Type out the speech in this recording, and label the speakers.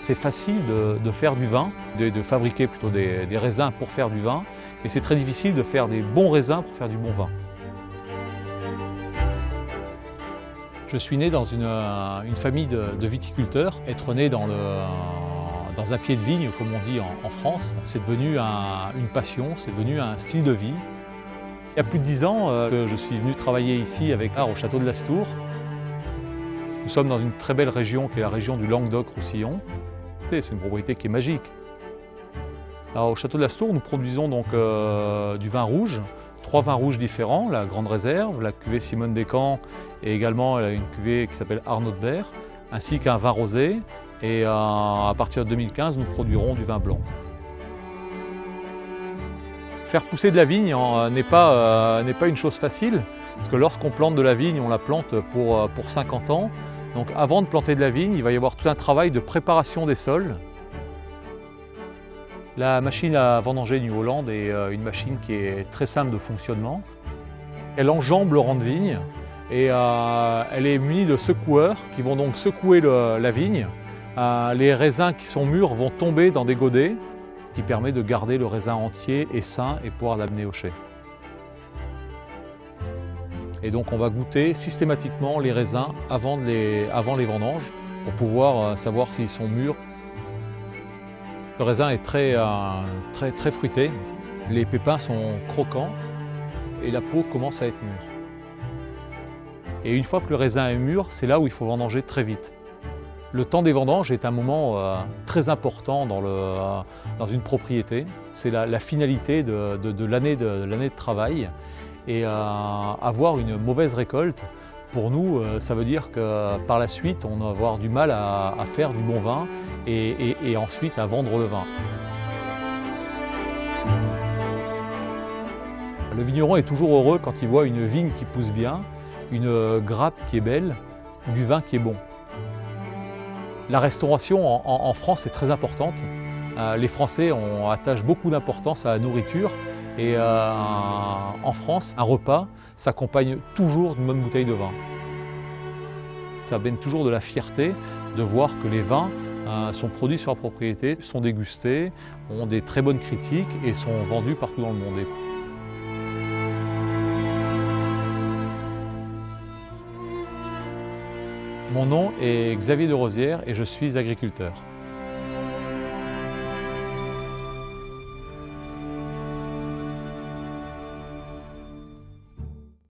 Speaker 1: C'est facile de faire du vin, de fabriquer plutôt des raisins pour faire du vin, et c'est très difficile de faire des bons raisins pour faire du bon vin. Je suis né dans une famille de viticulteurs. Être né dans un pied de vigne, comme on dit en France, c'est devenu une passion, c'est devenu un style de vie. Il y a plus de 10 ans que je suis venu travailler ici avec art au château de Lastours. Nous sommes dans une très belle région qui est la région du Languedoc-Roussillon. C'est une propriété qui est magique. Alors, au château de Lastours, nous produisons donc du vin rouge, 3 vins rouges différents, la Grande Réserve, la cuvée Simone Descamps et également une cuvée qui s'appelle Arnaud de Berre, ainsi qu'un vin rosé. Et à partir de 2015, nous produirons du vin blanc. Faire pousser de la vigne n'est pas une chose facile, parce que lorsqu'on plante de la vigne, on la plante pour 50 ans. Donc avant de planter de la vigne, il va y avoir tout un travail de préparation des sols. La machine à vendanger New Holland est une machine qui est très simple de fonctionnement. Elle enjambe le rang de vigne et elle est munie de secoueurs qui vont donc secouer la vigne. Les raisins qui sont mûrs vont tomber dans des godets, qui permet de garder le raisin entier et sain et pouvoir l'amener au chai. Et donc on va goûter systématiquement les raisins avant les vendanges pour pouvoir savoir s'ils sont mûrs. Le raisin est très fruité, les pépins sont croquants et la peau commence à être mûre. Et une fois que le raisin est mûr, c'est là où il faut vendanger très vite. Le temps des vendanges est un moment très important dans une propriété. C'est la finalité de l'année de travail. Et avoir une mauvaise récolte, pour nous, ça veut dire que par la suite, on va avoir du mal à faire du bon vin et ensuite à vendre le vin. Le vigneron est toujours heureux quand il voit une vigne qui pousse bien, une grappe qui est belle, du vin qui est bon. La restauration en France est très importante. Les Français attachent beaucoup d'importance à la nourriture. Et en France, un repas s'accompagne toujours d'une bonne bouteille de vin. Ça amène toujours de la fierté de voir que les vins sont produits sur la propriété, sont dégustés, ont des très bonnes critiques et sont vendus partout dans le monde. Mon nom est Xavier de Rosière et je suis agriculteur.